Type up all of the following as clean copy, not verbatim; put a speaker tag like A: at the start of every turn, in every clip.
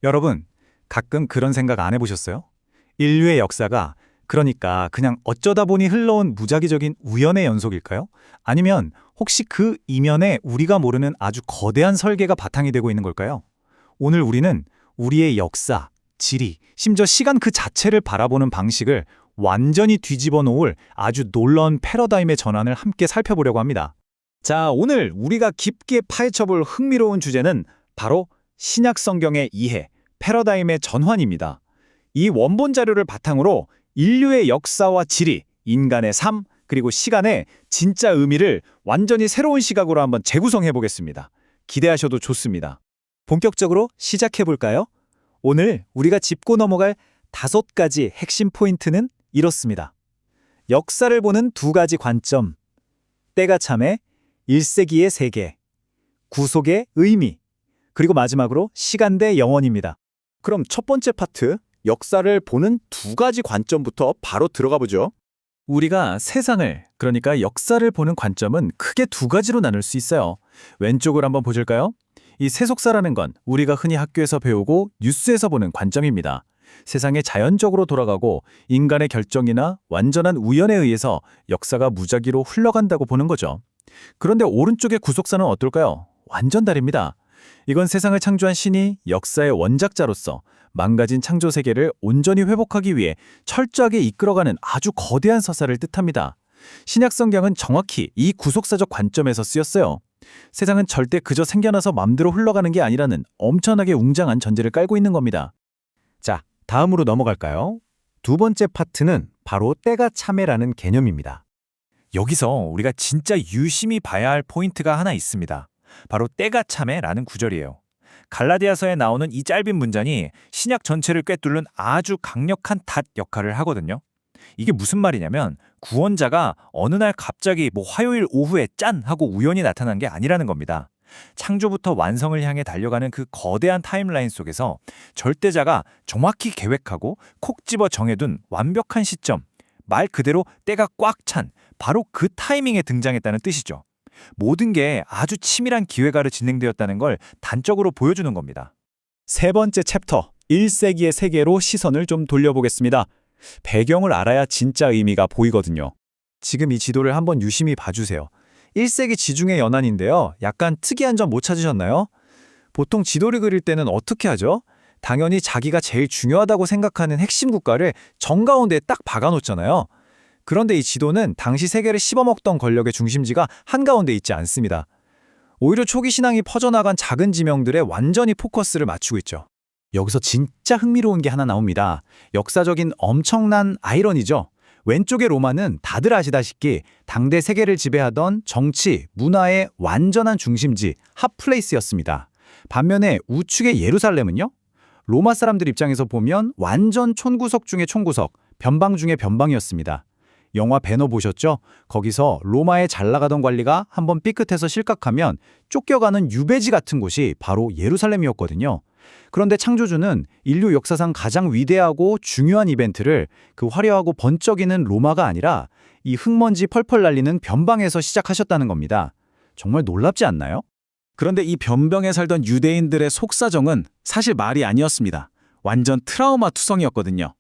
A: 여러분, 가끔 그런 생각 안 해보셨어요? 인류의 역사가 그러니까 그냥 어쩌다 보니 흘러온 무작위적인 우연의 연속일까요? 아니면 혹시 그 이면에 우리가 모르는 아주 거대한 설계가 바탕이 되고 있는 걸까요? 오늘 우리는 우리의 역사, 지리, 심지어 시간 그 자체를 바라보는 방식을 완전히 뒤집어 놓을 아주 놀라운 패러다임의 전환을 함께 살펴보려고 합니다. 자, 오늘 우리가 깊게 파헤쳐볼 흥미로운 주제는 바로 신약 성경의 이해, 패러다임의 전환입니다. 이 원본 자료를 바탕으로 인류의 역사와 지리, 인간의 삶, 그리고 시간의 진짜 의미를 완전히 새로운 시각으로 한번 재구성해 보겠습니다. 기대하셔도 좋습니다. 본격적으로 시작해 볼까요? 오늘 우리가 짚고 넘어갈 5가지 핵심 포인트는 이렇습니다. 역사를 보는 2가지 관점, 때가 참의 1세기의 세계, 구속의 의미, 그리고 마지막으로 시간 대 영원입니다.
B: 그럼 첫 번째 파트, 역사를 보는 2가지 관점부터 바로 들어가 보죠.
A: 우리가 세상을, 그러니까 역사를 보는 관점은 크게 2가지로 나눌 수 있어요. 왼쪽을 한번 보실까요? 이 세속사라는 건 우리가 흔히 학교에서 배우고 뉴스에서 보는 관점입니다. 세상에 자연적으로 돌아가고 인간의 결정이나 완전한 우연에 의해서 역사가 무작위로 흘러간다고 보는 거죠. 그런데 오른쪽의 구속사는 어떨까요? 완전 다릅니다. 이건 세상을 창조한 신이 역사의 원작자로서 망가진 창조 세계를 온전히 회복하기 위해 철저하게 이끌어가는 아주 거대한 서사를 뜻합니다. 신약 성경은 정확히 이 구속사적 관점에서 쓰였어요. 세상은 절대 그저 생겨나서 맘대로 흘러가는 게 아니라는 엄청나게 웅장한 전제를 깔고 있는 겁니다.
C: 자, 다음으로 넘어갈까요? 2번째 파트는 바로 때가 참회라는 개념입니다.
D: 여기서 우리가 진짜 유심히 봐야 할 포인트가 하나 있습니다. 바로 때가 참회라는 구절이에요. 갈라디아서에 나오는 이 짧은 문장이 신약 전체를 꿰뚫는 아주 강력한 닷 역할을 하거든요. 이게 무슨 말이냐면 구원자가 어느 날 갑자기 화요일 오후에 짠 하고 우연히 나타난 게 아니라는 겁니다. 창조부터 완성을 향해 달려가는 그 거대한 타임라인 속에서 절대자가 정확히 계획하고 콕 집어 정해둔 완벽한 시점, 말 그대로 때가 꽉 찬 바로 그 타이밍에 등장했다는 뜻이죠. 모든 게 아주 치밀한 기획아래 진행되었다는 걸 단적으로 보여주는 겁니다.
A: 세 번째 챕터, 1세기의 세계로 시선을 좀 돌려보겠습니다. 배경을 알아야 진짜 의미가 보이거든요. 지금 이 지도를 한번 유심히 봐주세요. 1세기 지중해 연안인데요. 약간 특이한 점 못 찾으셨나요? 보통 지도를 그릴 때는 어떻게 하죠? 당연히 자기가 제일 중요하다고 생각하는 핵심 국가를 정가운데에 딱 박아놓잖아요. 그런데 이 지도는 당시 세계를 씹어먹던 권력의 중심지가 한가운데 있지 않습니다. 오히려 초기 신앙이 퍼져나간 작은 지명들에 완전히 포커스를 맞추고 있죠. 여기서 진짜 흥미로운 게 하나 나옵니다. 역사적인 엄청난 아이러니죠. 왼쪽의 로마는 다들 아시다시피 당대 세계를 지배하던 정치, 문화의 완전한 중심지, 핫플레이스였습니다. 반면에 우측의 예루살렘은요? 로마 사람들 입장에서 보면 완전 촌구석 중의 촌구석, 변방 중의 변방이었습니다. 영화 배너 보셨죠? 거기서 로마에 잘 나가던 관리가 한번 삐끗해서 실각하면 쫓겨가는 유배지 같은 곳이 바로 예루살렘이었거든요. 그런데 창조주는 인류 역사상 가장 위대하고 중요한 이벤트를 그 화려하고 번쩍이는 로마가 아니라 이 흙먼지 펄펄 날리는 변방에서 시작하셨다는 겁니다. 정말 놀랍지 않나요? 그런데 이 변방에 살던 유대인들의 속사정은 사실 말이 아니었습니다. 완전 트라우마 투성이었거든요.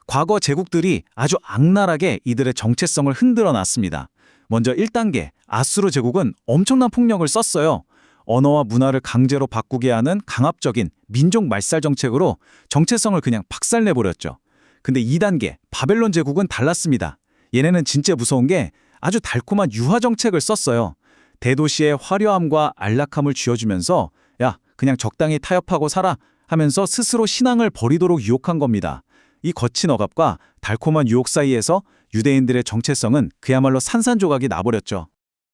A: 과거 제국들이 아주 악랄하게 이들의 정체성을 흔들어 놨습니다. 먼저 1단계, 아수르 제국은 엄청난 폭력을 썼어요. 언어와 문화를 강제로 바꾸게 하는 강압적인 민족 말살 정책으로 정체성을 그냥 박살내버렸죠. 근데 2단계, 바벨론 제국은 달랐습니다. 얘네는 진짜 무서운 게 아주 달콤한 유화 정책을 썼어요. 대도시의 화려함과 안락함을 쥐어주면서 야, 그냥 적당히 타협하고 살아 하면서 스스로 신앙을 버리도록 유혹한 겁니다. 이 거친 억압과 달콤한 유혹 사이에서 유대인들의 정체성은 그야말로 산산조각이 나버렸죠.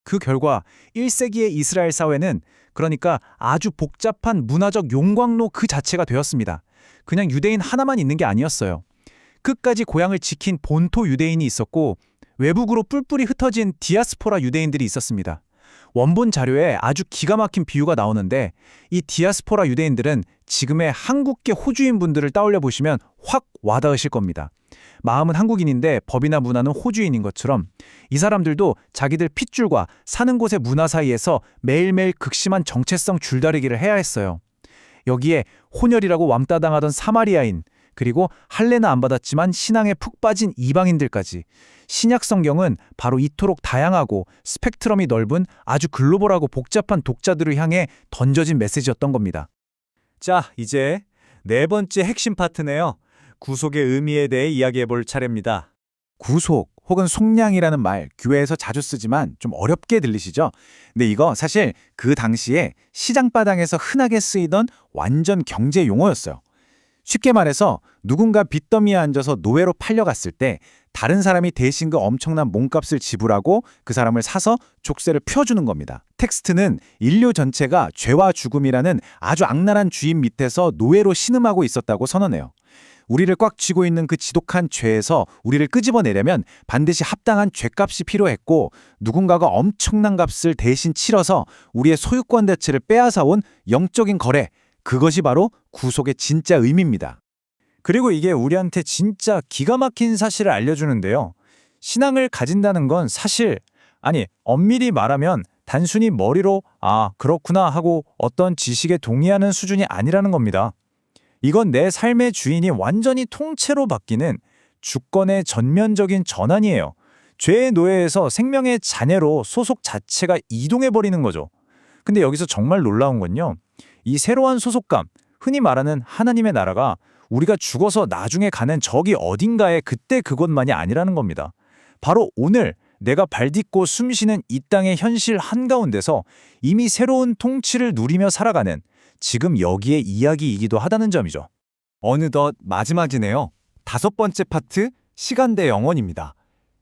A: 그 결과 1세기의 이스라엘 사회는 그러니까 아주 복잡한 문화적 용광로 그 자체가 되었습니다. 그냥 유대인 하나만 있는 게 아니었어요. 끝까지 고향을 지킨 본토 유대인이 있었고 외국으로 뿔뿔이 흩어진 디아스포라 유대인들이 있었습니다. 원본 자료에 아주 기가 막힌 비유가 나오는데 이 디아스포라 유대인들은 지금의 한국계 호주인 분들을 떠올려 보시면 확 와닿으실 겁니다. 마음은 한국인인데 법이나 문화는 호주인인 것처럼 이 사람들도 자기들 핏줄과 사는 곳의 문화 사이에서 매일매일 극심한 정체성 줄다리기를 해야 했어요. 여기에 혼혈이라고 왕따당하던 사마리아인, 그리고 할례는 안 받았지만 신앙에 푹 빠진 이방인들까지. 신약 성경은 바로 이토록 다양하고 스펙트럼이 넓은 아주 글로벌하고 복잡한 독자들을 향해 던져진 메시지였던 겁니다.
B: 자, 이제 네 번째 핵심 파트네요. 구속의 의미에 대해 이야기해 볼 차례입니다.
A: 구속 혹은 속량이라는 말 교회에서 자주 쓰지만 좀 어렵게 들리시죠? 근데 이거 사실 그 당시에 시장바닥에서 흔하게 쓰이던 완전 경제 용어였어요. 쉽게 말해서 누군가 빚더미에 앉아서 노예로 팔려갔을 때 다른 사람이 대신 그 엄청난 몸값을 지불하고 그 사람을 사서 족쇄를 펴주는 겁니다. 텍스트는 인류 전체가 죄와 죽음이라는 아주 악랄한 주인 밑에서 노예로 신음하고 있었다고 선언해요. 우리를 꽉 쥐고 있는 그 지독한 죄에서 우리를 끄집어내려면 반드시 합당한 죄값이 필요했고 누군가가 엄청난 값을 대신 치러서 우리의 소유권 자체를 빼앗아온 영적인 거래, 그것이 바로 구속의 진짜 의미입니다.
D: 그리고 이게 우리한테 진짜 기가 막힌 사실을 알려주는데요. 신앙을 가진다는 건 사실, 엄밀히 말하면 단순히 머리로 아, 그렇구나 하고 어떤 지식에 동의하는 수준이 아니라는 겁니다. 이건 내 삶의 주인이 완전히 통째로 바뀌는 주권의 전면적인 전환이에요. 죄의 노예에서 생명의 자녀로 소속 자체가 이동해버리는 거죠. 근데 여기서 정말 놀라운 건요. 이 새로운 소속감, 흔히 말하는 하나님의 나라가 우리가 죽어서 나중에 가는 저기 어딘가에 그때 그것만이 아니라는 겁니다. 바로 오늘 내가 발딛고 숨쉬는 이 땅의 현실 한가운데서 이미 새로운 통치를 누리며 살아가는 지금 여기의 이야기이기도 하다는 점이죠.
B: 어느덧 마지막이네요. 다섯 번째 파트, 시간 대 영원입니다.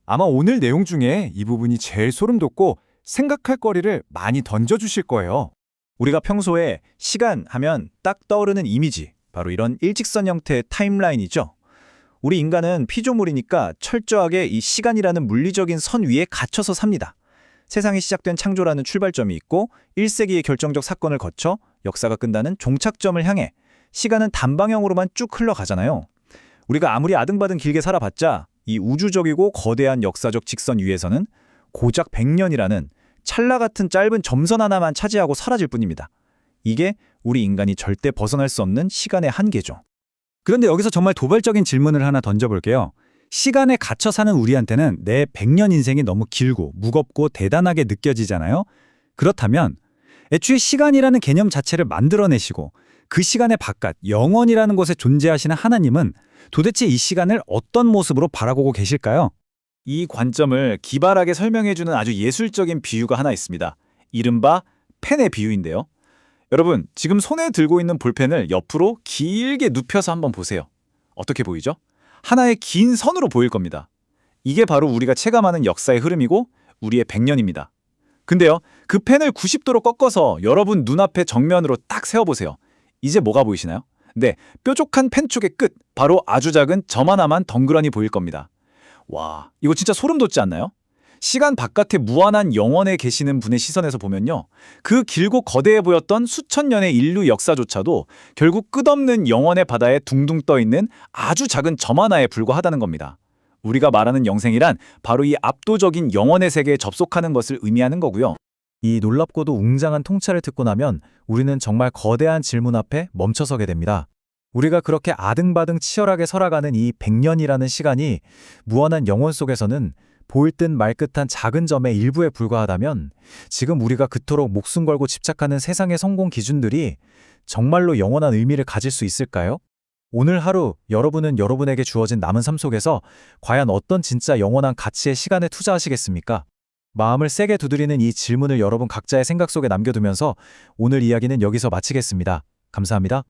B: 아마 오늘 내용 중에 이 부분이 제일 소름 돋고 생각할 거리를 많이 던져주실 거예요.
A: 우리가 평소에 시간 하면 딱 떠오르는 이미지, 바로 이런 일직선 형태의 타임라인이죠. 우리 인간은 피조물이니까 철저하게 이 시간이라는 물리적인 선 위에 갇혀서 삽니다. 세상이 시작된 창조라는 출발점이 있고 1세기의 결정적 사건을 거쳐 역사가 끝나는 종착점을 향해 시간은 단방향으로만 쭉 흘러가잖아요. 우리가 아무리 아등바등 길게 살아봤자 이 우주적이고 거대한 역사적 직선 위에서는 고작 100년이라는 찰나 같은 짧은 점선 하나만 차지하고 사라질 뿐입니다. 이게 우리 인간이 절대 벗어날 수 없는 시간의 한계죠.
C: 그런데 여기서 정말 도발적인 질문을 하나 던져볼게요. 시간에 갇혀 사는 우리한테는 내 100년 인생이 너무 길고 무겁고 대단하게 느껴지잖아요. 그렇다면 애초에 시간이라는 개념 자체를 만들어내시고 그 시간의 바깥, 영원이라는 곳에 존재하시는 하나님은 도대체 이 시간을 어떤 모습으로 바라보고 계실까요?
A: 이 관점을 기발하게 설명해주는 아주 예술적인 비유가 하나 있습니다. 이른바 펜의 비유인데요. 여러분, 지금 손에 들고 있는 볼펜을 옆으로 길게 눕혀서 한번 보세요. 어떻게 보이죠? 하나의 긴 선으로 보일 겁니다. 이게 바로 우리가 체감하는 역사의 흐름이고 우리의 100년입니다. 근데요, 그 펜을 90도로 꺾어서 여러분 눈앞에 정면으로 딱 세워보세요. 이제 뭐가 보이시나요? 네, 뾰족한 펜 쪽의 끝, 바로 아주 작은 점 하나만 덩그러니 보일 겁니다. 와, 이거 진짜 소름 돋지 않나요? 시간 바깥에 무한한 영원에 계시는 분의 시선에서 보면요. 그 길고 거대해 보였던 수천 년의 인류 역사조차도 결국 끝없는 영원의 바다에 둥둥 떠 있는 아주 작은 점 하나에 불과하다는 겁니다. 우리가 말하는 영생이란 바로 이 압도적인 영원의 세계에 접속하는 것을 의미하는 거고요.
C: 이 놀랍고도 웅장한 통찰을 듣고 나면 우리는 정말 거대한 질문 앞에 멈춰서게 됩니다. 우리가 그렇게 아등바등 치열하게 살아가는 이 100년이라는 시간이 무한한 영원 속에서는 보일 듯 말 듯한 작은 점의 일부에 불과하다면 지금 우리가 그토록 목숨 걸고 집착하는 세상의 성공 기준들이 정말로 영원한 의미를 가질 수 있을까요? 오늘 하루 여러분은 여러분에게 주어진 남은 삶 속에서 과연 어떤 진짜 영원한 가치의 시간에 투자하시겠습니까? 마음을 세게 두드리는 이 질문을 여러분 각자의 생각 속에 남겨두면서 오늘 이야기는 여기서 마치겠습니다. 감사합니다.